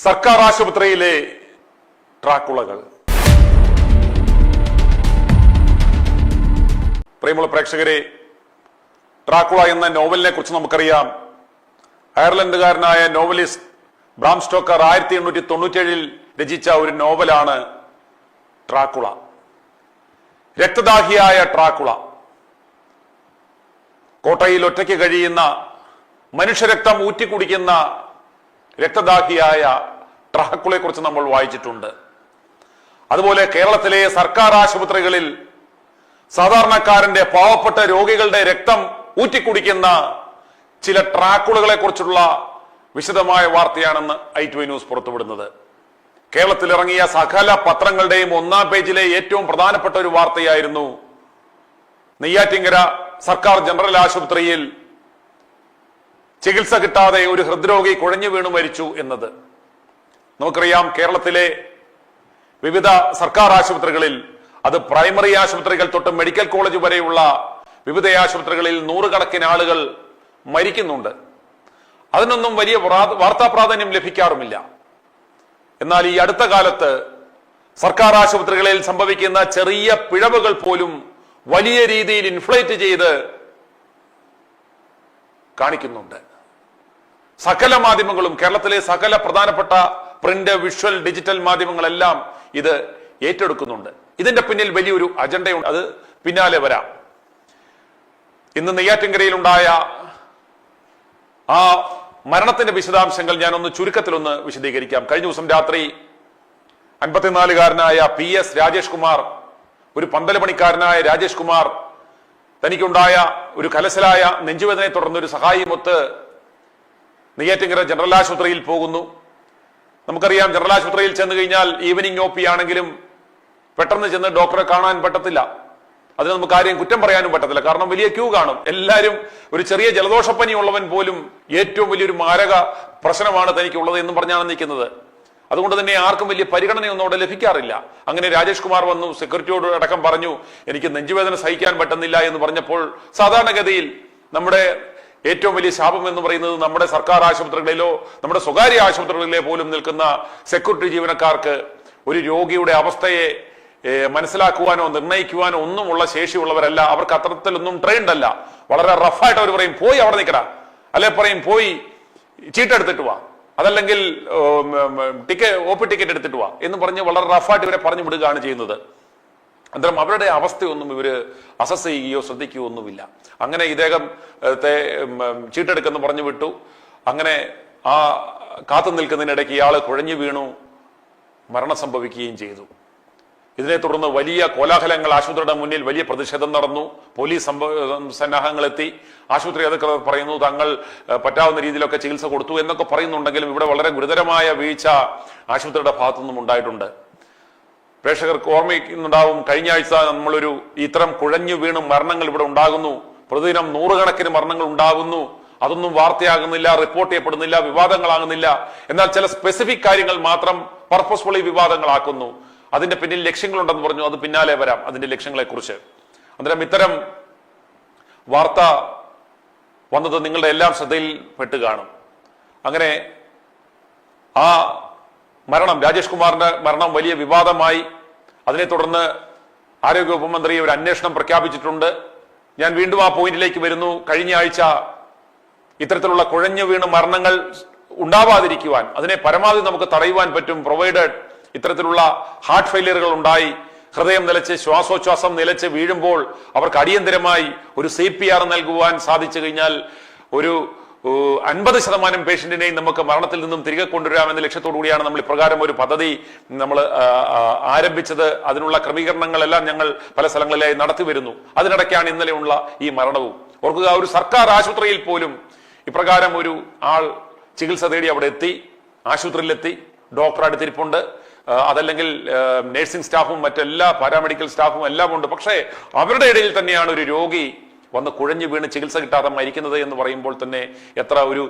സർക്കാർ ആശുപത്രിയിലെ ട്രാക്കുളകൾ. പ്രിയമുള്ള പ്രേക്ഷകരെ, ട്രാക്കുള എന്ന നോവലിനെ കുറിച്ച് നമുക്കറിയാം. അയർലൻഡുകാരനായ നോവലിസ്റ്റ് ബ്രാം സ്റ്റോക്കർ 1897 രചിച്ച ഒരു നോവലാണ് ട്രാക്കുള. രക്തദാഹിയായ ട്രാക്കുള, കോട്ടയിൽ ഒറ്റയ്ക്ക് കഴിയുന്ന, മനുഷ്യരക്തം ഊറ്റിക്കുടിക്കുന്ന രക്തദാഹിയായ ട്രാക്കുളയെ കുറിച്ച് നമ്മൾ വായിച്ചിട്ടുണ്ട്. അതുപോലെ കേരളത്തിലെ സർക്കാർ ആശുപത്രികളിൽ സാധാരണക്കാരന്റെ, പാവപ്പെട്ട രോഗികളുടെ രക്തം ഊറ്റിക്കുടിക്കുന്ന ചില ട്രാക്കുളകളെ കുറിച്ചുള്ള വിശദമായ വാർത്തയാണെന്ന് i2i ന്യൂസ് പുറത്തുവിടുന്നത്. കേരളത്തിൽ ഇറങ്ങിയ സകല പത്രങ്ങളുടെയും ഒന്നാം പേജിലെ ഏറ്റവും പ്രധാനപ്പെട്ട ഒരു വാർത്തയായിരുന്നു നെയ്യാറ്റിങ്കര സർക്കാർ ജനറൽ ആശുപത്രിയിൽ ചികിത്സ കിട്ടാതെ ഒരു ഹൃദ്രോഗി കുഴഞ്ഞു വീണു മരിച്ചു എന്നത്. നമുക്കറിയാം, കേരളത്തിലെ വിവിധ സർക്കാർ ആശുപത്രികളിൽ, അത് പ്രൈമറി ആശുപത്രികൾ തൊട്ട് മെഡിക്കൽ കോളേജ് വരെയുള്ള വിവിധ ആശുപത്രികളിൽ നൂറുകണക്കിന് ആളുകൾ മരിക്കുന്നുണ്ട്. അതിനൊന്നും വലിയ വാർത്താ പ്രാധാന്യം ലഭിക്കാറുമില്ല. എന്നാൽ ഈ അടുത്ത കാലത്ത് സർക്കാർ ആശുപത്രികളിൽ സംഭവിക്കുന്ന ചെറിയ പിഴവുകൾ പോലും വലിയ രീതിയിൽ ഇൻഫ്ലേറ്റ് ചെയ്ത് കാണിക്കുന്നുണ്ട്. സകല മാധ്യമങ്ങളും, കേരളത്തിലെ സകല പ്രധാനപ്പെട്ട പ്രിന്റ്, വിഷ്വൽ, ഡിജിറ്റൽ മാധ്യമങ്ങളെല്ലാം ഇത് ഏറ്റെടുക്കുന്നുണ്ട്. ഇതിന്റെ പിന്നിൽ വലിയൊരു അജണ്ടയുണ്ട്. അത് പിന്നാലെ വരാം. ഇന്ന് നെയ്യാറ്റിൻകരയിലുണ്ടായ ആ മരണത്തിന്റെ വിശദാംശങ്ങൾ ഞാനൊന്ന് ചുരുക്കത്തിലൊന്ന് വിശദീകരിക്കാം. കഴിഞ്ഞ ദിവസം രാത്രി 54-കാരനായ PS രാജേഷ് കുമാർ, ഒരു 12 പണിക്കാരനായ രാജേഷ് കുമാർ, തനിക്കുണ്ടായ ഒരു കലശലായ നെഞ്ചുവേദനയെ തുടർന്ന് ഒരു സഹായിമൊത്ത് നെയ്യാറ്റിൻകര ജനറൽ ആശുപത്രിയിൽ പോകുന്നു. നമുക്കറിയാം, ജനറൽ ആശുപത്രിയിൽ ചെന്ന് കഴിഞ്ഞാൽ ഈവനിങ് OP ആണെങ്കിലും പെട്ടെന്ന് ചെന്ന് ഡോക്ടറെ കാണാൻ പറ്റത്തില്ല. അതിന് നമുക്ക് ആരെയും കുറ്റം പറയാനും പറ്റത്തില്ല. കാരണം വലിയ ക്യൂ കാണും. എല്ലാവരും, ഒരു ചെറിയ ജലദോഷപ്പനി ഉള്ളവൻ പോലും ഏറ്റവും വലിയൊരു മാരക പ്രശ്നമാണ് തനിക്കുള്ളത് എന്ന് പറഞ്ഞാണ് നിൽക്കുന്നത്. അതുകൊണ്ട് തന്നെ ആർക്കും വലിയ പരിഗണനയൊന്നും അവിടെ ലഭിക്കാറില്ല. അങ്ങനെ രാജേഷ് കുമാർ വന്നു, സെക്യൂരിറ്റിയോട് അടക്കം പറഞ്ഞു, എനിക്ക് നെഞ്ചുവേദന സഹിക്കാൻ പറ്റുന്നില്ല എന്ന് പറഞ്ഞപ്പോൾ, സാധാരണഗതിയിൽ നമ്മുടെ ഏറ്റവും വലിയ ശാപം എന്ന് പറയുന്നത് നമ്മുടെ സർക്കാർ ആശുപത്രികളിലോ നമ്മുടെ സ്വകാര്യ ആശുപത്രികളിലെ പോലും നിൽക്കുന്ന സെക്യൂരിറ്റി ജീവനക്കാർക്ക് ഒരു രോഗിയുടെ അവസ്ഥയെ മനസ്സിലാക്കുവാനോ നിർണ്ണയിക്കുവാനോ ഒന്നുമുള്ള ശേഷിയുള്ളവരല്ല. അവർക്ക് അത്തരത്തിലൊന്നും ട്രെയിൻഡ് അല്ല. വളരെ റഫായിട്ട് അവർ പറയും, പോയി അവിടെ നിൽക്കടാ, അല്ലെ പറയും, പോയി ചീട്ടെടുത്തിട്ട് വാ, അതല്ലെങ്കിൽ OP ടിക്കറ്റ് എടുത്തിട്ട് വാ എന്ന് പറഞ്ഞ് വളരെ റഫായിട്ട് ഇവരെ പറഞ്ഞു വിടുകയാണ് ചെയ്യുന്നത്. അന്നേരം അവരുടെ അവസ്ഥയൊന്നും ഇവര് അസസ് ചെയ്യുകയോ ശ്രദ്ധിക്കുകയോ ഒന്നുമില്ല. അങ്ങനെ ഇദ്ദേഹത്തെ ചീട്ടെടുക്കെന്ന് പറഞ്ഞു വിട്ടു. അങ്ങനെ ആ കാത്തു നിൽക്കുന്നതിനിടയ്ക്ക് ഇയാള് കുഴഞ്ഞു വീണു, മരണം സംഭവിക്കുകയും ചെയ്തു. ഇതിനെ തുടർന്ന് വലിയ കോലാഹലങ്ങൾ, ആശുപത്രിയുടെ മുന്നിൽ വലിയ പ്രതിഷേധം നടന്നു. പോലീസ് സന്നാഹങ്ങളെത്തി. ആശുപത്രി അധികൃതർ പറയുന്നു തങ്ങൾ പറ്റാവുന്ന രീതിയിലൊക്കെ ചികിത്സ കൊടുത്തു എന്നൊക്കെ പറയുന്നുണ്ടെങ്കിലും ഇവിടെ വളരെ ഗുരുതരമായ വീഴ്ച ആശുപത്രിയുടെ ഭാഗത്തുനിന്നും ഉണ്ടായിട്ടുണ്ട്. പ്രേക്ഷകർക്ക് ഓർമ്മിക്കുന്നുണ്ടാവും, കഴിഞ്ഞ ആഴ്ച നമ്മളൊരു ഇത്തരം കുഴഞ്ഞു വീണും മരണങ്ങൾ ഇവിടെ ഉണ്ടാകുന്നു. പ്രതിദിനം നൂറുകണക്കിന് മരണങ്ങൾ ഉണ്ടാകുന്നു. അതൊന്നും വാർത്തയാകുന്നില്ല, റിപ്പോർട്ട് ചെയ്യപ്പെടുന്നില്ല, വിവാദങ്ങളാകുന്നില്ല. എന്നാൽ ചില സ്പെസിഫിക് കാര്യങ്ങൾ മാത്രം പർപ്പസ്ഫുള്ളി വിവാദങ്ങളാക്കുന്നു. അതിന്റെ പിന്നിൽ ലക്ഷ്യങ്ങളുണ്ടെന്ന് പറഞ്ഞു. അത് പിന്നാലെ വരാം, അതിന്റെ ലക്ഷ്യങ്ങളെ കുറിച്ച്. അന്നേരം ഇത്തരം വാർത്ത വന്നത് നിങ്ങളുടെ എല്ലാം ശ്രദ്ധയിൽ പെട്ട് കാണും. അങ്ങനെ ആ മരണം, രാജേഷ് കുമാറിന്റെ മരണം വലിയ വിവാദമായി. അതിനെ തുടർന്ന് ആരോഗ്യവകുപ്പ് മന്ത്രി ഒരു അന്വേഷണം പ്രഖ്യാപിച്ചിട്ടുണ്ട്. ഞാൻ വീണ്ടും ആ പോയിന്റിലേക്ക് വരുന്നു. കഴിഞ്ഞ ആഴ്ച ഇത്തരത്തിലുള്ള കുഴഞ്ഞു വീണ് മരണങ്ങൾ ഉണ്ടാവാതിരിക്കുവാൻ, അതിനെ പരമാവധി നമുക്ക് തടയുവാൻ പറ്റും, പ്രൊവൈഡഡ് ഇത്തരത്തിലുള്ള ഹാർട്ട് ഫെയിലിയറുകൾ ഉണ്ടായി, ഹൃദയം നിലച്ച്, ശ്വാസോച്ഛ്വാസം നിലച്ച് വീഴുമ്പോൾ അവർക്ക് അടിയന്തരമായി ഒരു CPR നൽകുവാൻ സാധിച്ചു കഴിഞ്ഞാൽ ഒരു 50% പേഷ്യന്റിനെയും നമുക്ക് മരണത്തിൽ നിന്നും തിരികെ കൊണ്ടുവരാമെന്ന ലക്ഷ്യത്തോടു കൂടിയാണ് നമ്മൾ ഇപ്രകാരം ഒരു പദ്ധതി നമ്മൾ ആരംഭിച്ചത്. അതിനുള്ള ക്രമീകരണങ്ങളെല്ലാം ഞങ്ങൾ പല സ്ഥലങ്ങളിലായി നടത്തി വരുന്നു. അതിനിടയ്ക്കാണ് ഇന്നലെയുള്ള ഈ മരണവും. ഓർക്കുക, ഒരു സർക്കാർ ആശുപത്രിയിൽ പോലും ഇപ്രകാരം ഒരു ആൾ ചികിത്സ തേടി അവിടെ എത്തി, ആശുപത്രിയിലെത്തി, ഡോക്ടർ അടുത്തിരിപ്പുണ്ട്, അതല്ലെങ്കിൽ നഴ്സിംഗ് സ്റ്റാഫും മറ്റെല്ലാ പാരാമെഡിക്കൽ സ്റ്റാഫും എല്ലാം ഉണ്ട്. പക്ഷേ അവരുടെ ഇടയിൽ തന്നെയാണ് ഒരു രോഗി വന്ന് കുഴഞ്ഞു വീണ് ചികിത്സ കിട്ടാതെ മരിക്കുന്നത് എന്ന് പറയുമ്പോൾ തന്നെ എത്ര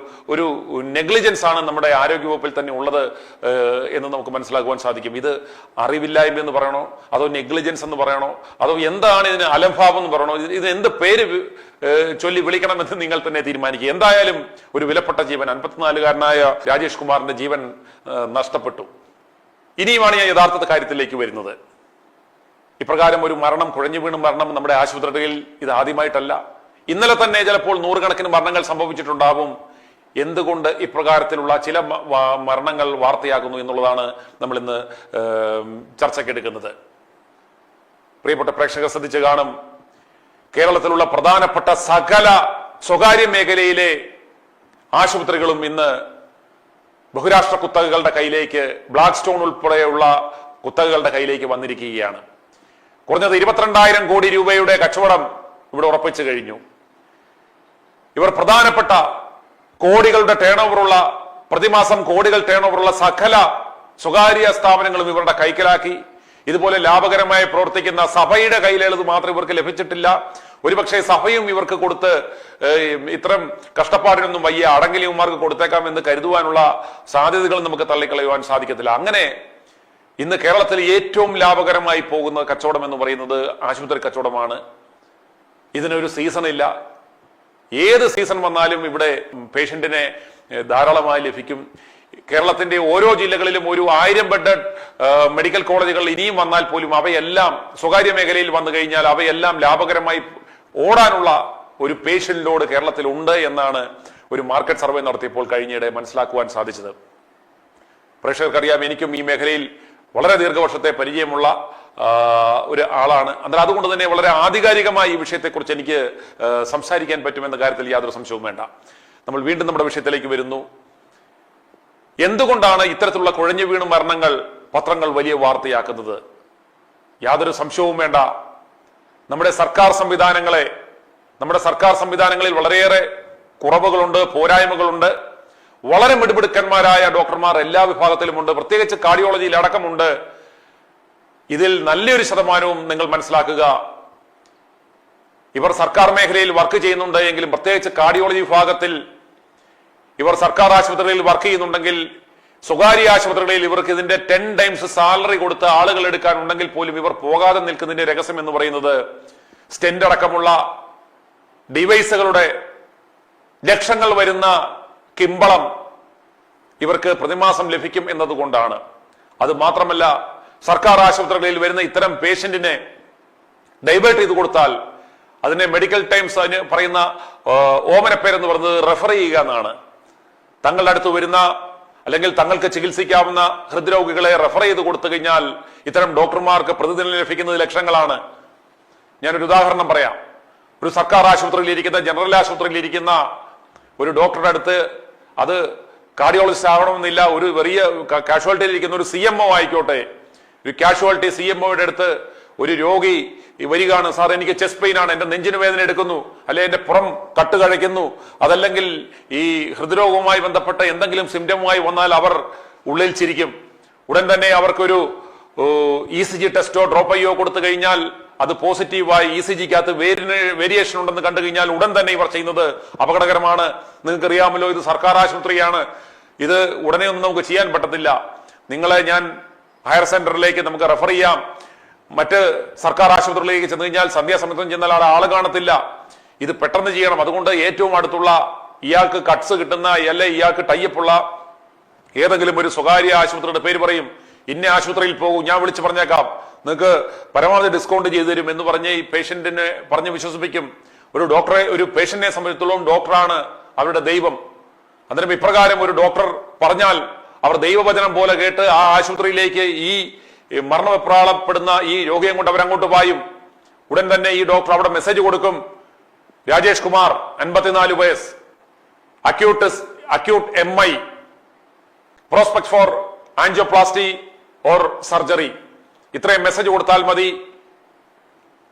ഒരു നെഗ്ലിജൻസ് ആണ് നമ്മുടെ ആരോഗ്യവകുപ്പിൽ തന്നെ ഉള്ളത് എന്ന് നമുക്ക് മനസ്സിലാക്കുവാൻ സാധിക്കും. ഇത് അറിവില്ലായ്മ എന്ന് പറയണോ, അതോ നെഗ്ലിജൻസ് എന്ന് പറയണോ, അതോ എന്താണ് ഇതിന് അലംഭാവം എന്ന് പറയണോ, ഇത് എന്ത് പേര് ചൊല്ലി വിളിക്കണമെന്ന് നിങ്ങൾ തന്നെ തീരുമാനിക്കുക. എന്തായാലും ഒരു വിലപ്പെട്ട ജീവൻ, 54-കാരനായ രാജേഷ് കുമാറിന്റെ ജീവൻ നഷ്ടപ്പെട്ടു. ഇനിയുമാണ് ഞാൻ യഥാർത്ഥ കാര്യത്തിലേക്ക് വരുന്നത്. ഇപ്രകാരം ഒരു മരണം, കുഴഞ്ഞു വീണ മരണം നമ്മുടെ ആശുപത്രിയിൽ ഇത് ആദ്യമായിട്ടല്ല. ഇന്നലെ തന്നെ ചിലപ്പോൾ 100 കണക്കിന് മരണങ്ങൾ സംഭവിച്ചിട്ടുണ്ടാവും. എന്തുകൊണ്ട് ഇപ്രകാരത്തിലുള്ള ചില മരണങ്ങൾ വാർത്തയാകുന്നു എന്നുള്ളതാണ് നമ്മൾ ഇന്ന് ചർച്ചയ്ക്കെടുക്കുന്നത്. പ്രിയപ്പെട്ട പ്രേക്ഷകർ ശ്രദ്ധിച്ച് കാണും, കേരളത്തിലുള്ള പ്രധാനപ്പെട്ട സകല സ്വകാര്യ മേഖലയിലെ ആശുപത്രികളും ഇന്ന് ബഹുരാഷ്ട്ര കുത്തകകളുടെ കയ്യിലേക്ക്, ബ്ലാക്ക് സ്റ്റോൺ ഉൾപ്പെടെയുള്ള കുത്തകകളുടെ കയ്യിലേക്ക് വന്നിരിക്കുകയാണ്. കുറഞ്ഞത് 22,000 കോടി രൂപയുടെ കച്ചവടം ഇവിടെ ഉറപ്പിച്ചു കഴിഞ്ഞു. ഇവർ പ്രധാനപ്പെട്ട കോടികളുടെ ടേൺ ഓവറുള്ള, പ്രതിമാസം കോടികൾ ടേൺ ഓവറുള്ള സകല സ്വകാര്യ സ്ഥാപനങ്ങളും ഇവരുടെ കൈക്കലാക്കി. ഇതുപോലെ ലാഭകരമായി പ്രവർത്തിക്കുന്ന സഭയുടെ കയ്യിലുള്ളത് മാത്രം ഇവർക്ക് ലഭിച്ചിട്ടില്ല. ഒരുപക്ഷെ സഭയും ഇവർക്ക് കൊടുത്ത് ഇത്തരം കഷ്ടപ്പാടിനൊന്നും വയ്യ, അടങ്കലിയന്മാർക്ക് കൊടുത്തേക്കാം എന്ന് കരുതുവാനുള്ള സാധ്യതകൾ നമുക്ക് തള്ളിക്കളയുവാൻ സാധിക്കത്തില്ല. അങ്ങനെ ഇന്ന് കേരളത്തിൽ ഏറ്റവും ലാഭകരമായി പോകുന്ന കച്ചവടം എന്ന് പറയുന്നത് ആശുപത്രി കച്ചവടമാണ്. ഇതിനൊരു സീസൺ ഇല്ല. ഏത് സീസൺ വന്നാലും ഇവിടെ പേഷ്യന്റിനെ ധാരാളമായി ലഭിക്കും. കേരളത്തിന്റെ ഓരോ ജില്ലകളിലും ഒരു 1000 ബെഡ് മെഡിക്കൽ കോളേജുകൾ ഇനിയും വന്നാൽ പോലും അവയെല്ലാം സ്വകാര്യ മേഖലയിൽ വന്നു കഴിഞ്ഞാൽ അവയെല്ലാം ലാഭകരമായി ഓടാനുള്ള ഒരു പേഷ്യന്റ് ലോഡ് കേരളത്തിൽ ഉണ്ട് എന്നാണ് ഒരു മാർക്കറ്റ് സർവേ നടത്തിയപ്പോൾ കഴിഞ്ഞിടെ മനസ്സിലാക്കുവാൻ സാധിച്ചത്. പ്രേക്ഷകർക്കറിയാം, എനിക്കും ഈ മേഖലയിൽ വളരെ ദീർഘവർഷത്തെ പരിചയമുള്ള ഒരു ആളാണ്. എന്നാൽ അതുകൊണ്ട് തന്നെ വളരെ ആധികാരികമായി ഈ വിഷയത്തെക്കുറിച്ച് എനിക്ക് സംസാരിക്കാൻ പറ്റുമെന്ന കാര്യത്തിൽ യാതൊരു സംശയവും വേണ്ട. നമ്മൾ വീണ്ടും നമ്മുടെ വിഷയത്തിലേക്ക് വരുന്നു. എന്തുകൊണ്ടാണ് ഇത്തരത്തിലുള്ള കുഴഞ്ഞു വീണു മരണങ്ങൾ പത്രങ്ങൾ വലിയ വാർത്തയാക്കുന്നത്? യാതൊരു സംശയവും വേണ്ട, നമ്മുടെ സർക്കാർ സംവിധാനങ്ങളിൽ വളരെയേറെ കുറവുകളുണ്ട്, പോരായ്മകളുണ്ട്. വളരെ മിടുമിടുക്കന്മാരായ ഡോക്ടർമാർ എല്ലാ വിഭാഗത്തിലുമുണ്ട്, പ്രത്യേകിച്ച് കാർഡിയോളജിയിൽ അടക്കമുണ്ട്. ഇതിൽ നല്ലൊരു ശതമാനവും നിങ്ങൾ മനസ്സിലാക്കുക, ഇവർ സർക്കാർ മേഖലയിൽ വർക്ക് ചെയ്യുന്നുണ്ട് എങ്കിലും പ്രത്യേകിച്ച് കാർഡിയോളജി വിഭാഗത്തിൽ ഇവർ സർക്കാർ ആശുപത്രികളിൽ വർക്ക് ചെയ്യുന്നുണ്ടെങ്കിൽ സ്വകാര്യ ആശുപത്രികളിൽ ഇവർക്ക് ഇതിന്റെ 10 ടൈംസ് സാലറി കൊടുത്ത് ആളുകൾ എടുക്കാനുണ്ടെങ്കിൽ പോലും ഇവർ പോകാതെ നിൽക്കുന്നതിന്റെ രഹസ്യം എന്ന് പറയുന്നത് സ്റ്റെന്റ് അടക്കമുള്ള ഡിവൈസുകളുടെ ലക്ഷങ്ങൾ വരുന്ന കിമ്പളം ഇവർക്ക് പ്രതിമാസം ലഭിക്കും എന്നതുകൊണ്ടാണ്. അത് മാത്രമല്ല, സർക്കാർ ആശുപത്രികളിൽ വരുന്ന ഇത്തരം പേഷ്യന്റിനെ ഡൈവേർട്ട് ചെയ്ത് കൊടുത്താൽ അതിനെ മെഡിക്കൽ ടൈംസ് അതിന് പറയുന്ന ഓമനപ്പേരെന്ന് പറയുന്നത് റെഫർ ചെയ്യുക എന്നാണ്. തങ്ങളുടെ അടുത്ത് വരുന്ന അല്ലെങ്കിൽ തങ്ങൾക്ക് ചികിത്സിക്കാവുന്ന ഹൃദ്രോഗികളെ റെഫർ ചെയ്ത് കൊടുത്തു കഴിഞ്ഞാൽ ഇത്തരം ഡോക്ടർമാർക്ക് പ്രതിദിനം ലഭിക്കുന്നത് ലക്ഷങ്ങളാണ്. ഞാനൊരു ഉദാഹരണം പറയാം. ഒരു സർക്കാർ ആശുപത്രിയിൽ ഇരിക്കുന്ന, ജനറൽ ആശുപത്രിയിൽ ഇരിക്കുന്ന ഒരു ഡോക്ടറുടെ അടുത്ത്, അത് കാർഡിയോളജിസ്റ്റ് ആവണമെന്നില്ല, ഒരു വലിയ കാഷ്വാലിറ്റിയിൽ ഇരിക്കുന്ന ഒരു CMO ആയിക്കോട്ടെ, ഒരു കാഷ്വാലിറ്റി CMOയുടെ അടുത്ത് ഒരു രോഗി വരികയാണ്, സാർ എനിക്ക് ചെസ്റ്റ് പെയിൻ ആണ്, എന്റെ നെഞ്ചിന് വേദന എടുക്കുന്നു, അല്ലെ എന്റെ പുറം കട്ട് കഴിക്കുന്നു, അതല്ലെങ്കിൽ ഈ ഹൃദ്രോഗവുമായി ബന്ധപ്പെട്ട എന്തെങ്കിലും സിംറ്റമുമായി വന്നാൽ അവർ ഉള്ളിൽ ചിരിക്കും. ഉടൻ തന്നെ അവർക്കൊരു ECG ടെസ്റ്റോ ഡ്രോപ്പ് അയ്യോ കൊടുത്തു കഴിഞ്ഞാൽ അത് പോസിറ്റീവായി ECGക്കകത്ത് വേരിയേഷൻ ഉണ്ടെന്ന് കണ്ടു കഴിഞ്ഞാൽ ഉടൻ തന്നെ ഇവർ ചെയ്യുന്നത് അപകടകരമാണ്. നിങ്ങൾക്കറിയാമല്ലോ, ഇത് സർക്കാർ ആശുപത്രിയാണ്, ഇത് ഉടനെ ഒന്നും നമുക്ക് ചെയ്യാൻ പറ്റത്തില്ല, നിങ്ങളെ ഞാൻ ഹയർ സെന്ററിലേക്ക് നമുക്ക് റെഫർ ചെയ്യാം. മറ്റ് സർക്കാർ ആശുപത്രികളിലേക്ക് ചെന്ന് കഴിഞ്ഞാൽ സന്ധ്യാസമയത്തും ചെന്നാൽ അവിടെ ആള് കാണത്തില്ല, ഇത് പെട്ടെന്ന് ചെയ്യണം. അതുകൊണ്ട് ഏറ്റവും അടുത്തുള്ള ഇയാൾക്ക് കട്ട്സ് കിട്ടുന്ന അല്ലെ ഇയാൾക്ക് ടൈപ്പുള്ള ഏതെങ്കിലും ഒരു സ്വകാര്യ ആശുപത്രിയുടെ പേര് പറയും, ഇന്ന ആശുപത്രിയിൽ പോകും, ഞാൻ വിളിച്ചു പറഞ്ഞേക്കാം, നിങ്ങൾക്ക് പരമാവധി ഡിസ്കൗണ്ട് ചെയ്തു തരും എന്ന് പറഞ്ഞ് ഈ പേഷ്യന്റിനെ പറഞ്ഞ് വിശ്വസിപ്പിക്കും. ഒരു പേഷ്യന്റിനെ സംബന്ധിച്ചിടത്തോളം ഡോക്ടറാണ് അവരുടെ ദൈവം. അന്നേരം ഇപ്രകാരം ഒരു ഡോക്ടർ പറഞ്ഞാൽ അവർ ദൈവവചനം പോലെ കേട്ട് ആ ആശുപത്രിയിലേക്ക് ഈ മരണവെപ്രാളപ്പെടുന്ന ഈ രോഗിയെ കൊണ്ട് അവരങ്ങോട്ട് പായും. ഉടൻ തന്നെ ഈ ഡോക്ടർ അവിടെ മെസ്സേജ് കൊടുക്കും, രാജേഷ് കുമാർ 54 വയസ്സ്, acute MI, prospect for angioplasty or surgery. ഇത്രയും മെസ്സേജ് കൊടുത്താൽ മതി.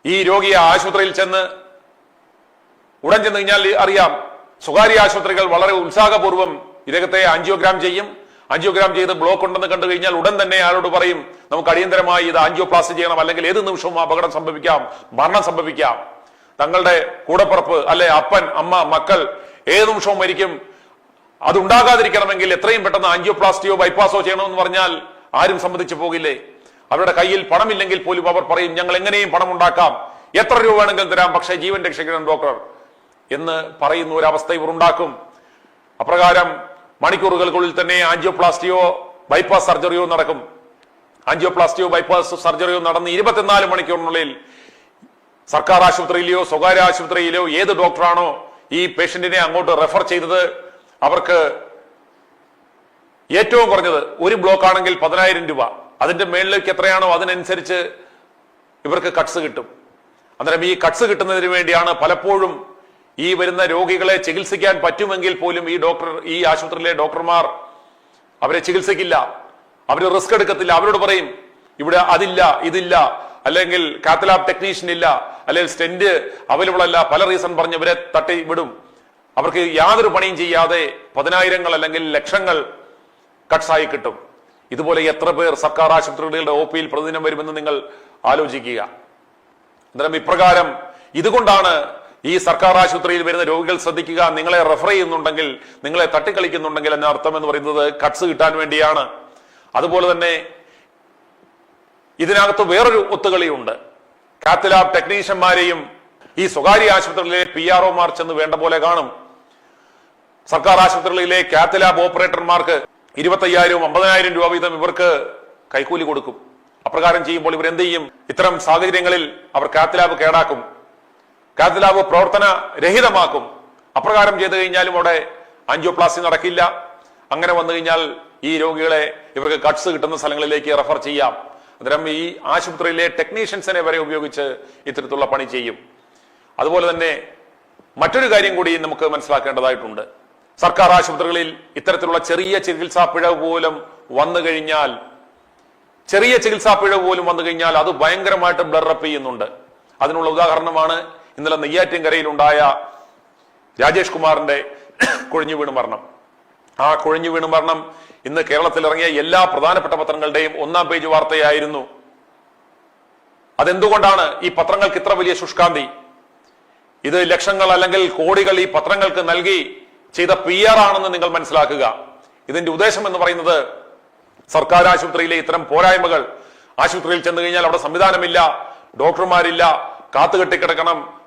ഈ രോഗിയെ ആശുപത്രിയിൽ ഉടൻ ചെന്ന് കഴിഞ്ഞാൽ അറിയാം, സ്വകാര്യ ആശുപത്രികൾ വളരെ ഉത്സാഹപൂർവ്വം ഇദ്ദേഹത്തെ ആൻജിയോഗ്രാം ചെയ്യും. ആൻജിയോഗ്രാം ചെയ്ത് ബ്ലോക്ക് ഉണ്ടെന്ന് കണ്ടു കഴിഞ്ഞാൽ ഉടൻ തന്നെ അയാളോട് പറയും, നമുക്ക് അടിയന്തരമായി ഇത് ആൻജിയോപ്ലാസ്റ്റി ചെയ്യണം, അല്ലെങ്കിൽ ഏത് നിമിഷവും അപകടം സംഭവിക്കാം, മരണം സംഭവിക്കാം. തങ്ങളുടെ കൂടപ്പുറപ്പ് അല്ലെ അപ്പൻ അമ്മ മക്കൾ ഏത് നിമിഷവും മരിക്കും, അതുണ്ടാകാതിരിക്കണമെങ്കിൽ എത്രയും പെട്ടെന്ന് ആൻജിയോപ്ലാസ്റ്റിയോ ബൈപ്പാസോ ചെയ്യണമെന്ന് പറഞ്ഞാൽ ആരും സമ്മതിച്ചു പോകില്ലേ? അവരുടെ കയ്യിൽ പണമില്ലെങ്കിൽ പോലും അവർ പറയും ഞങ്ങൾ എങ്ങനെയും പണം ഉണ്ടാക്കാം, എത്ര രൂപ വേണമെങ്കിലും തരാം, പക്ഷേ ജീവൻ രക്ഷിക്കണം ഡോക്ടർ എന്ന് പറയുന്ന ഒരു അവസ്ഥ ഇവർ ഉണ്ടാക്കും. അപ്രകാരം മണിക്കൂറുകൾക്കുള്ളിൽ തന്നെ ആൻജിയോപ്ലാസ്റ്റിയോ ബൈപ്പാസ് സർജറിയോ നടക്കും. ആൻജിയോപ്ലാസ്റ്റിയോ ബൈപ്പാസ് സർജറിയോ നടന്ന് 24 മണിക്കൂറിനുള്ളിൽ സർക്കാർ ആശുപത്രിയിലെയോ സ്വകാര്യ ആശുപത്രിയിലെയോ ഏത് ഡോക്ടറാണോ ഈ പേഷ്യന്റിനെ അങ്ങോട്ട് റെഫർ ചെയ്തത് അവർക്ക് ഏറ്റവും കുറഞ്ഞത് ഒരു ബ്ലോക്ക് ആണെങ്കിൽ 10,000 രൂപ, അതിന്റെ മേളിലേക്ക് എത്രയാണോ അതിനനുസരിച്ച് ഇവർക്ക് കട്ട്സ് കിട്ടും. അന്നേരം ഈ കട്ട്സ് കിട്ടുന്നതിന് വേണ്ടിയാണ് പലപ്പോഴും ഈ വരുന്ന രോഗികളെ ചികിത്സിക്കാൻ പറ്റുമെങ്കിൽ പോലും ഈ ആശുപത്രിയിലെ ഡോക്ടർമാർ അവരെ ചികിത്സിക്കില്ല, അവര് റിസ്ക് എടുക്കത്തില്ല. അവരോട് പറയും ഇവിടെ അതില്ല ഇതില്ല, അല്ലെങ്കിൽ കാത്തലാബ് ടെക്നീഷ്യൻ ഇല്ല, അല്ലെങ്കിൽ സ്റ്റെന്റ് അവൈലബിൾ അല്ല, പല റീസൺ പറഞ്ഞ് ഇവരെ തട്ടി വിടും. അവർക്ക് യാതൊരു പണിയും ചെയ്യാതെ 10,000 അല്ലെങ്കിൽ ലക്ഷങ്ങൾ കട്ട്സായി കിട്ടും. ഇതുപോലെ എത്ര പേർ സർക്കാർ ആശുപത്രികളുടെ OPയിൽ പ്രതിദിനം വരുമെന്ന് നിങ്ങൾ ആലോചിക്കുക. അന്നേരം ഇപ്രകാരം ഇതുകൊണ്ടാണ് ഈ സർക്കാർ ആശുപത്രിയിൽ വരുന്ന രോഗികൾ ശ്രദ്ധിക്കുക, നിങ്ങളെ റെഫർ ചെയ്യുന്നുണ്ടെങ്കിൽ, നിങ്ങളെ തട്ടിക്കളിക്കുന്നുണ്ടെങ്കിൽ എന്ന അർത്ഥം എന്ന് പറയുന്നത് കട്ട്സ് കിട്ടാൻ വേണ്ടിയാണ്. അതുപോലെ തന്നെ ഇതിനകത്ത് വേറൊരു ഒത്തുകളിയുണ്ട്. കാത്തലാബ് ടെക്നീഷ്യന്മാരെയും ഈ സ്വകാര്യ ആശുപത്രികളിലെ PROമാർ ചെന്ന് വേണ്ട പോലെ കാണും. സർക്കാർ ആശുപത്രികളിലെ കാത്തലാബ് ഓപ്പറേറ്റർമാർക്ക് 25,000 50,000 രൂപ വീതം ഇവർക്ക് കൈക്കൂലി കൊടുക്കും. അപ്രകാരം ചെയ്യുമ്പോൾ ഇവർ എന്ത് ചെയ്യും? ഇത്തരം സാഹചര്യങ്ങളിൽ അവർ കാത്തലാബ് കേടാക്കും, കാത്തലാബ് പ്രവർത്തന രഹിതമാക്കും. അപ്രകാരം ചെയ്തു കഴിഞ്ഞാലും അവിടെ ആൻജിയോപ്ലാസ്റ്റി നടക്കില്ല. അങ്ങനെ വന്നു കഴിഞ്ഞാൽ ഈ രോഗികളെ ഇവർക്ക് കട്ട്സ് കിട്ടുന്ന സ്ഥലങ്ങളിലേക്ക് റെഫർ ചെയ്യാം. അന്നേരം ഈ ആശുപത്രിയിലെ ടെക്നീഷ്യൻസിനെ വരെ ഉപയോഗിച്ച് ഇത്തരത്തിലുള്ള പണി ചെയ്യും. അതുപോലെ തന്നെ മറ്റൊരു കാര്യം കൂടി നമുക്ക് മനസ്സിലാക്കേണ്ടതായിട്ടുണ്ട്. സർക്കാർ ആശുപത്രികളിൽ ഇത്തരത്തിലുള്ള ചെറിയ ചികിത്സാ പിഴവ് പോലും വന്നു കഴിഞ്ഞാൽ അത് ഭയങ്കരമായിട്ട് ബ്ലറപ്പ് ചെയ്യുന്നുണ്ട്. അതിനുള്ള ഉദാഹരണമാണ് ഇന്നലെ നെയ്യാറ്റിൻകരയിൽ ഉണ്ടായ രാജേഷ് കുമാറിന്റെ കുഴഞ്ഞു വീണ് മരണം. ആ കുഴഞ്ഞു വീണ് മരണം ഇന്ന് കേരളത്തിൽ ഇറങ്ങിയ എല്ലാ പ്രധാനപ്പെട്ട പത്രങ്ങളുടെയും 1-ാം പേജ് വാർത്തയായിരുന്നു. അതെന്തുകൊണ്ടാണ് ഈ പത്രങ്ങൾക്ക് ഇത്ര വലിയ ശുഷ്കാന്തി? ഇത് ലക്ഷങ്ങൾ അല്ലെങ്കിൽ കോടികൾ ഈ പത്രങ്ങൾക്ക് നൽകി ചെയ്ത PR ആണെന്ന് നിങ്ങൾ മനസ്സിലാക്കുക. ഇതിന്റെ ഉദ്ദേശം എന്ന് പറയുന്നത് സർക്കാർ ആശുപത്രിയിലെ ഇത്തരം പോരായ്മകൾ, ആശുപത്രിയിൽ ചെന്ന് കഴിഞ്ഞാൽ അവിടെ സംവിധാനമില്ല, ഡോക്ടർമാരില്ല,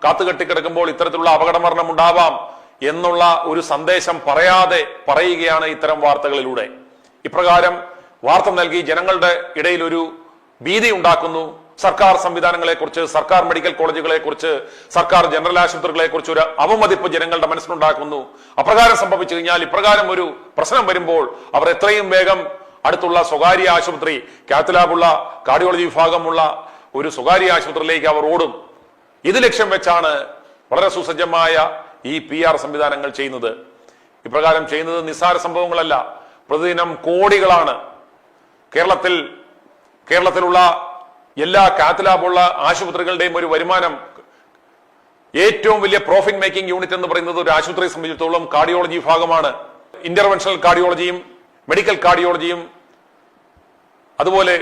കാത്തുകെട്ടിക്കിടക്കുമ്പോൾ ഇത്തരത്തിലുള്ള അപകടമരണം ഉണ്ടാവാം എന്നുള്ള ഒരു സന്ദേശം പറയുകയാണ് ഇത്തരം വാർത്തകളിലൂടെ. ഇപ്രകാരം വാർത്ത നൽകി ജനങ്ങളുടെ ഇടയിൽ ഒരു ഭീതി ഉണ്ടാക്കുന്നു. സർക്കാർ സംവിധാനങ്ങളെ കുറിച്ച്, സർക്കാർ മെഡിക്കൽ കോളേജുകളെ കുറിച്ച്, സർക്കാർ ജനറൽ ആശുപത്രികളെ കുറിച്ച് ഒരു അവമതിപ്പ് ജനങ്ങളുടെ മനസ്സിലുണ്ടാക്കുന്നു. അപ്രകാരം സംഭവിച്ചു കഴിഞ്ഞാൽ, ഇപ്രകാരം ഒരു പ്രശ്നം വരുമ്പോൾ അവർ എത്രയും വേഗം അടുത്തുള്ള സ്വകാര്യ ആശുപത്രി, കാത്തലാബുള്ള കാർഡിയോളജി വിഭാഗമുള്ള ഒരു സ്വകാര്യ ആശുപത്രിയിലേക്ക് അവർ ഓടും. ഇത് ലക്ഷ്യം വെച്ചാണ് വളരെ സുസജ്ജമായ ഈ PR സംവിധാനങ്ങൾ ചെയ്യുന്നത്. ഇപ്രകാരം ചെയ്യുന്നത് നിസ്സാര സംഭവങ്ങളല്ല, പ്രതിദിനം കോടികളാണ്. കേരളത്തിലുള്ള എല്ലാ കാത്തലാബുള്ള ആശുപത്രികളുടെയും ഒരു വരുമാനം, ഏറ്റവും വലിയ പ്രോഫിറ്റ് മേക്കിംഗ് യൂണിറ്റ് എന്ന് പറയുന്നത് ഒരു ആശുപത്രിയെ സംബന്ധിച്ചിടത്തോളം കാർഡിയോളജി വിഭാഗമാണ്. ഇന്റർവെൻഷണൽ കാർഡിയോളജിയും മെഡിക്കൽ കാർഡിയോളജിയും അതുപോലെ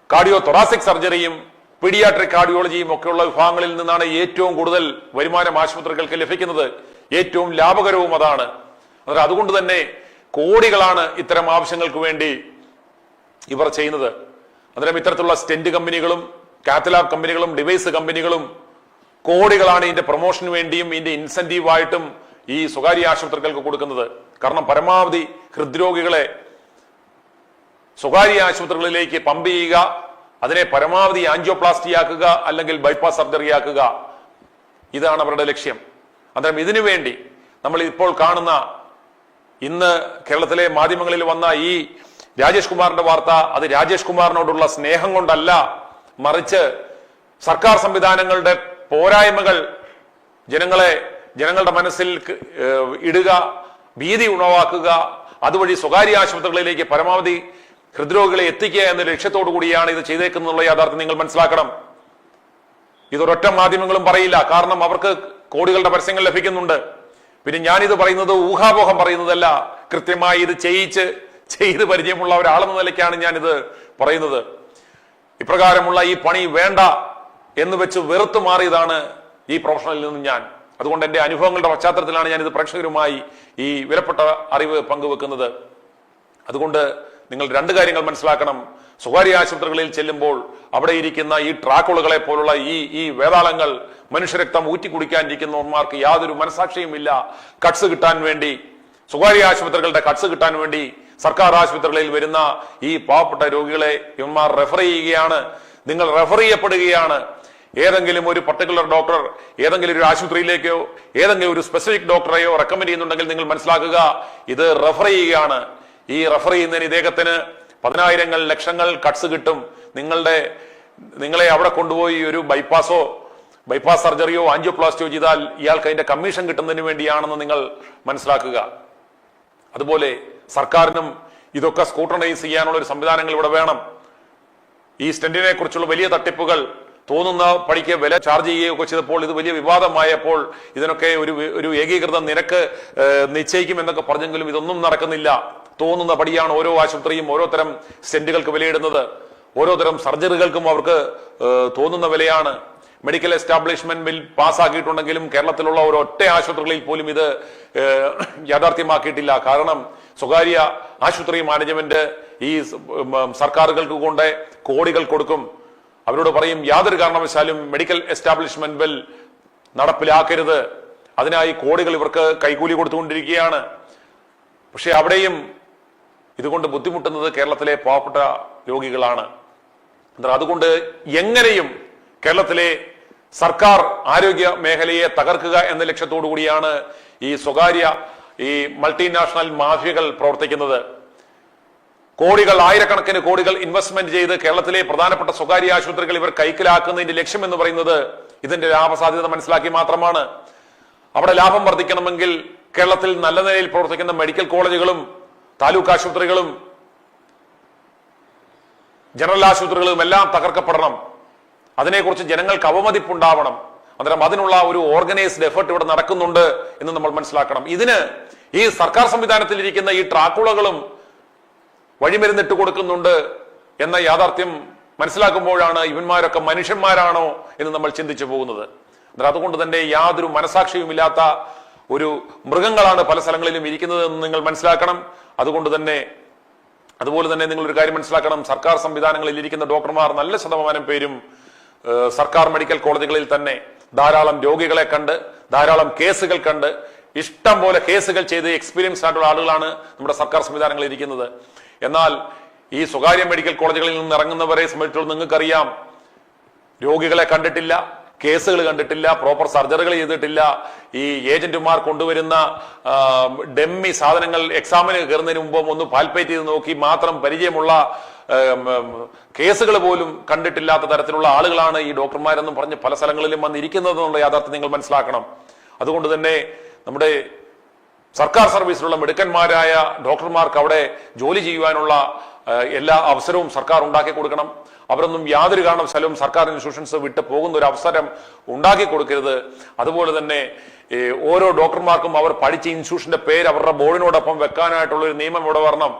കാർഡിയോ തൊറാസിക് സർജറിയും പീഡിയാട്രിക് കാർഡിയോളജിയും ഒക്കെയുള്ള വിഭാഗങ്ങളിൽ നിന്നാണ് ഏറ്റവും കൂടുതൽ വരുമാനം ആശുപത്രികൾക്ക് ലഭിക്കുന്നത്. ഏറ്റവും ലാഭകരവും അതാണ്. അതുകൊണ്ട് തന്നെ കോടികളാണ് ഇത്തരം ആവശ്യങ്ങൾക്ക് വേണ്ടി ഇവർ ചെയ്യുന്നത്. അന്നേരം ഇത്തരത്തിലുള്ള സ്റ്റെന്റ് കമ്പനികളും കാത്തലാബ് കമ്പനികളും ഡിവൈസ് കമ്പനികളും കോടികളാണ് ഇതിന്റെ പ്രൊമോഷന് വേണ്ടിയും ഇതിന്റെ ഇൻസെന്റീവായിട്ടും ഈ സ്വകാര്യ ആശുപത്രികൾക്ക് കൊടുക്കുന്നത്. കാരണം പരമാവധി ഹൃദ്രോഗികളെ സ്വകാര്യ ആശുപത്രികളിലേക്ക് പമ്പ് ചെയ്യുക, അതിനെ പരമാവധി ആൻജിയോപ്ലാസ്റ്റി ആക്കുക, അല്ലെങ്കിൽ ബൈപ്പാസ് സർജറി ആക്കുക, ഇതാണ് അവരുടെ ലക്ഷ്യം. അന്നേരം ഇതിനു വേണ്ടി നമ്മൾ ഇപ്പോൾ കാണുന്ന, ഇന്ന് കേരളത്തിലെ മാധ്യമങ്ങളിൽ വന്ന ഈ രാജേഷ് കുമാറിന്റെ വാർത്ത, അത് രാജേഷ് കുമാറിനോടുള്ള സ്നേഹം കൊണ്ടല്ല, മറിച്ച് സർക്കാർ സംവിധാനങ്ങളുടെ പോരായ്മകൾ ജനങ്ങളുടെ മനസ്സിൽ ഇടുക, ഭീതി ഉണവാക്കുക, അതുവഴി സ്വകാര്യ ആശുപത്രികളിലേക്ക് പരമാവധി ഹൃദ്രോഗികളെ എത്തിക്കുക എന്ന ലക്ഷ്യത്തോടു കൂടിയാണ് ഇത് ചെയ്തേക്കുന്നുള്ള യാഥാർത്ഥ്യം നിങ്ങൾ മനസ്സിലാക്കണം. ഇതൊരൊറ്റ മാധ്യമങ്ങളും പറയില്ല, കാരണം അവർക്ക് കോടികളുടെ പരസ്യങ്ങൾ ലഭിക്കുന്നുണ്ട്. പിന്നെ ഞാനിത് പറയുന്നത് ഊഹാപോഹം പറയുന്നതല്ല, കൃത്യമായി ഇത് ചെയ്ത് പരിചയമുള്ള ഒരാളെന്ന നിലയ്ക്കാണ് ഞാനിത് പറയുന്നത്. ഇപ്രകാരമുള്ള ഈ പണി വേണ്ട എന്ന് വെച്ച് വെറുത്തു മാറിയതാണ് ഈ പ്രൊഫഷണലിൽ നിന്നും ഞാൻ. അതുകൊണ്ട് എന്റെ അനുഭവങ്ങളുടെ പശ്ചാത്തലത്തിലാണ് ഞാൻ ഇത് പ്രേക്ഷകരുമായി ഈ വിലപ്പെട്ട അറിവ് പങ്കുവെക്കുന്നത്. അതുകൊണ്ട് നിങ്ങൾ രണ്ട് കാര്യങ്ങൾ മനസ്സിലാക്കണം. സ്വകാര്യ ആശുപത്രികളിൽ ചെല്ലുമ്പോൾ അവിടെ ഇരിക്കുന്ന ഈ ട്രാക്കുളുകളെ പോലുള്ള ഈ വേതാളങ്ങൾ മനുഷ്യരക്തം ഊറ്റി കുടിക്കാനിരിക്കുന്നവന്മാർക്ക് യാതൊരു മനസാക്ഷിയുമില്ല. കട്സ് കിട്ടാൻ വേണ്ടി, സ്വകാര്യ ആശുപത്രികളുടെ കട്സ് കിട്ടാൻ വേണ്ടി സർക്കാർ ആശുപത്രികളിൽ വരുന്ന ഈ പാവപ്പെട്ട രോഗികളെ ഇവന്മാർ റെഫർ ചെയ്യുകയാണ്. നിങ്ങൾ റെഫർ ചെയ്യപ്പെടുകയാണ്. ഏതെങ്കിലും ഒരു പർട്ടിക്കുലർ ഡോക്ടർ ഏതെങ്കിലും ഒരു ആശുപത്രിയിലേക്കോ ഏതെങ്കിലും ഒരു സ്പെസിഫിക് ഡോക്ടറെയോ റെക്കമെൻഡ് ചെയ്യുന്നുണ്ടെങ്കിൽ നിങ്ങൾ മനസ്സിലാക്കുക, ഇത് റെഫർ ചെയ്യുകയാണ്. ഈ റെഫർ ചെയ്യുന്നതിന് ഇദ്ദേഹത്തിന് 10,000 ലക്ഷങ്ങൾ കട്സ് കിട്ടും. നിങ്ങളെ അവിടെ കൊണ്ടുപോയി ഒരു ബൈപ്പാസ് സർജറിയോ ആൻജിയോപ്ലാസ്റ്റിയോ ചെയ്താൽ ഇയാൾക്ക് അതിന്റെ കമ്മീഷൻ കിട്ടുന്നതിന് വേണ്ടിയാണെന്ന് നിങ്ങൾ മനസ്സിലാക്കുക. അതുപോലെ സർക്കാരിനും ഇതൊക്കെ സ്ക്രൂട്ടനൈസ് ചെയ്യാനുള്ള ഒരു സംവിധാനങ്ങൾ ഇവിടെ വേണം. ഈ സ്റ്റെന്റിനെ കുറിച്ചുള്ള വലിയ തട്ടിപ്പുകൾ തോന്നുന്ന പടിക്ക് വില ചാർജ് ചെയ്യുകയൊക്കെ ചെയ്തപ്പോൾ ഇത് വലിയ വിവാദമായപ്പോൾ ഇതിനൊക്കെ ഒരു ഏകീകൃത നിരക്ക് നിശ്ചയിക്കുമെന്നൊക്കെ പറഞ്ഞെങ്കിലും ഇതൊന്നും നടക്കുന്നില്ല. തോന്നുന്ന പടിയാണ് ഓരോ ആശുപത്രിയും ഓരോ തരം സ്റ്റെന്റുകൾക്ക് വിലയിടുന്നത്. ഓരോ തരം സർജറികൾക്കും അവർക്ക് തോന്നുന്ന വിലയാണ്. മെഡിക്കൽ എസ്റ്റാബ്ലിഷ്മെന്റ് ബിൽ പാസ്സാക്കിയിട്ടുണ്ടെങ്കിലും കേരളത്തിലുള്ള ഒരൊറ്റ ആശുപത്രികളിൽ പോലും ഇത് യാഥാർത്ഥ്യമാക്കിയിട്ടില്ല. കാരണം സ്വകാര്യ ആശുപത്രി മാനേജ്മെന്റ് ഈ സർക്കാരുകൾക്ക് കൊണ്ട് കോടികൾ കൊടുക്കും. അവരോട് പറയും യാതൊരു കാരണവശാലും മെഡിക്കൽ എസ്റ്റാബ്ലിഷ്മെന്റ് ബിൽ നടപ്പിലാക്കരുത്. അതിനായി കോടികൾ ഇവർക്ക് കൈക്കൂലി കൊടുത്തുകൊണ്ടിരിക്കുകയാണ്. പക്ഷെ അവിടെയും ഇതുകൊണ്ട് ബുദ്ധിമുട്ടുന്നത് കേരളത്തിലെ പാവപ്പെട്ട രോഗികളാണ്. അതുകൊണ്ട് എങ്ങനെയും കേരളത്തിലെ സർക്കാർ ആരോഗ്യ മേഖലയെ തകർക്കുക എന്ന ലക്ഷ്യത്തോടു കൂടിയാണ് ഈ സ്വകാര്യ മൾട്ടിനാഷണൽ മാഫിയകൾ പ്രവർത്തിക്കുന്നത്. ആയിരക്കണക്കിന് കോടികൾ ഇൻവെസ്റ്റ്മെന്റ് ചെയ്ത് കേരളത്തിലെ പ്രധാനപ്പെട്ട സ്വകാര്യ ആശുപത്രികൾ ഇവർ കൈക്കലാക്കുന്നതിന്റെ ലക്ഷ്യം എന്ന് പറയുന്നത് ഇതിന്റെ ലാഭസാധ്യത മനസ്സിലാക്കി മാത്രമാണ്. അവിടെ ലാഭം വർദ്ധിക്കണമെങ്കിൽ കേരളത്തിൽ നല്ല നിലയിൽ പ്രവർത്തിക്കുന്ന മെഡിക്കൽ കോളേജുകളും താലൂക്ക് ആശുപത്രികളും ജനറൽ ആശുപത്രികളും എല്ലാം തകർക്കപ്പെടണം. അതിനെക്കുറിച്ച് ജനങ്ങൾക്ക് അവമതിപ്പുണ്ടാവണം. അന്നേരം അതിനുള്ള ഒരു ഓർഗനൈസ്ഡ് എഫേർട്ട് ഇവിടെ നടക്കുന്നുണ്ട് എന്ന് നമ്മൾ മനസ്സിലാക്കണം. ഇതിന് ഈ സർക്കാർ സംവിധാനത്തിൽ ഇരിക്കുന്ന ഈ ട്രാക്കുളകളും വഴിമരുന്നിട്ട് കൊടുക്കുന്നുണ്ട് എന്ന യാഥാർത്ഥ്യം മനസ്സിലാക്കുമ്പോഴാണ് ഇവന്മാരൊക്കെ മനുഷ്യന്മാരാണോ എന്ന് നമ്മൾ ചിന്തിച്ചു പോകുന്നത്. അതുകൊണ്ട് തന്നെ യാതൊരു മനസാക്ഷിയുമില്ലാത്ത ഒരു മൃഗങ്ങളാണ് പല സ്ഥലങ്ങളിലും ഇരിക്കുന്നത് എന്ന് നിങ്ങൾ മനസ്സിലാക്കണം. അതുപോലെ തന്നെ നിങ്ങൾ ഒരു കാര്യം മനസ്സിലാക്കണം, സർക്കാർ സംവിധാനങ്ങളിൽ ഇരിക്കുന്ന ഡോക്ടർമാർ നല്ല ശതമാനം പേരും സർക്കാർ മെഡിക്കൽ കോളേജുകളിൽ തന്നെ ധാരാളം രോഗികളെ കണ്ട് ധാരാളം കേസുകൾ കണ്ട് ഇഷ്ടം പോലെ കേസുകൾ ചെയ്ത് എക്സ്പീരിയൻസ് ആയിട്ടുള്ള ആളുകളാണ് നമ്മുടെ സർക്കാർ സംവിധാനങ്ങളിൽ ഇരിക്കുന്നത്. എന്നാൽ ഈ സ്വകാര്യ മെഡിക്കൽ കോളേജുകളിൽ നിന്ന് ഇറങ്ങുന്നവരെ സംബന്ധിച്ചിടത്തോളം നിങ്ങൾക്കറിയാം, രോഗികളെ കണ്ടിട്ടില്ല, കേസുകൾ കണ്ടിട്ടില്ല, പ്രോപ്പർ സർജറികൾ ചെയ്തിട്ടില്ല. ഈ ഏജന്റുമാർ കൊണ്ടുവരുന്ന ഡെമ്മി സാധനങ്ങൾ എക്സാമിന് കയറുന്നതിന് മുമ്പ് ഒന്ന് പാൽപ്പേറ്റ് ചെയ്ത് നോക്കി മാത്രം പരിചയമുള്ള കേസുകൾ പോലും കണ്ടിട്ടില്ലാത്ത തരത്തിലുള്ള ആളുകളാണ് ഈ ഡോക്ടർമാരെന്നും പറഞ്ഞ് പല സ്ഥലങ്ങളിലും വന്നിരിക്കുന്നത് എന്നുള്ള യാഥാർത്ഥ്യം നിങ്ങൾ മനസ്സിലാക്കണം. അതുകൊണ്ട് തന്നെ നമ്മുടെ സർക്കാർ സർവീസിലുള്ള മിടുക്കന്മാരായ ഡോക്ടർമാർക്ക് അവിടെ ജോലി ചെയ്യുവാനുള്ള എല്ലാ അവസരവും സർക്കാർ ഉണ്ടാക്കി കൊടുക്കണം. അവരൊന്നും യാതൊരു കാരണവശാലും സർക്കാർ ഇൻസ്റ്റിറ്റ്യൂഷൻസ് വിട്ട് പോകുന്ന ഒരു അവസരം ഉണ്ടാക്കി കൊടുക്കരുത്. അതുപോലെ തന്നെ ഓരോ ഡോക്ടർമാർക്കും അവർ പഠിച്ച ഇൻസ്റ്റിറ്റ്യൂഷന്റെ പേര് അവരുടെ ബോർഡിനോടൊപ്പം വെക്കാനായിട്ടുള്ള ഒരു നിയമം ഇവിടെ വരണം.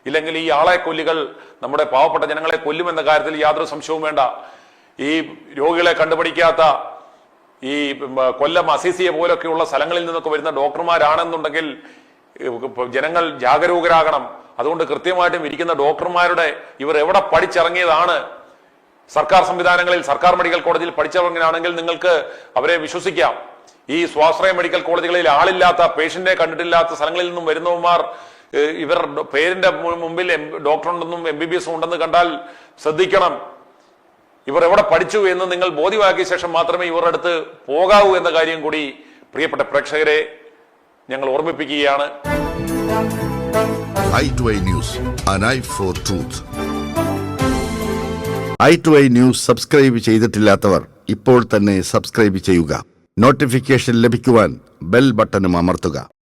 ഇല്ലെങ്കിൽ ഈ ആളെ കൊല്ലികൾ നമ്മുടെ പാവപ്പെട്ട ജനങ്ങളെ കൊല്ലുമെന്ന കാര്യത്തിൽ യാതൊരു സംശയവും വേണ്ട. ഈ രോഗികളെ കണ്ടുപിടിക്കാത്ത ഈ കൊല്ലം അസീസിയെ പോലൊക്കെയുള്ള സ്ഥലങ്ങളിൽ നിന്നൊക്കെ വരുന്ന ഡോക്ടർമാരാണെന്നുണ്ടെങ്കിൽ ജനങ്ങൾ ജാഗരൂകരാകണം. അതുകൊണ്ട് കൃത്യമായിട്ടും ഇരിക്കുന്ന ഡോക്ടർമാരുടെ ഇവർ എവിടെ പഠിച്ചിറങ്ങിയതാണ്, സർക്കാർ സംവിധാനങ്ങളിൽ സർക്കാർ മെഡിക്കൽ കോളേജിൽ പഠിച്ചിറങ്ങിയാണെങ്കിൽ നിങ്ങൾക്ക് അവരെ വിശ്വസിക്കാം. ഈ സ്വാശ്രയ മെഡിക്കൽ കോളേജുകളിൽ ആളില്ലാത്ത പേഷ്യന്റിനെ കണ്ടിട്ടില്ലാത്ത സ്ഥലങ്ങളിൽ നിന്നും വരുന്നവന്മാർ ഇവർ പേരിന്റെ മുമ്പിൽ ഡോക്ടറുണ്ടെന്നും MBBS ഉണ്ടെന്ന് കണ്ടാൽ ശ്രദ്ധിക്കണം. ഇവർ എവിടെ പഠിച്ചു എന്ന് നിങ്ങൾ ബോധ്യമാക്കിയ ശേഷം മാത്രമേ ഇവരുടെ അടുത്ത് പോകാവൂ എന്ന കാര്യം കൂടി പ്രിയപ്പെട്ട പ്രേക്ഷകരെ ഞങ്ങൾ ഓർമ്മിപ്പിക്കുകയാണ്. i2i News, an eye for truth. i2i News subscribe ചെയ്തിട്ടില്ലാത്തവർ ഇപ്പോൾ തന്നെ സബ്സ്ക്രൈബ് ചെയ്യുക. നോട്ടിഫിക്കേഷൻ ലഭിക്കുവാൻ ബെൽ ബട്ടണും അമർത്തുക.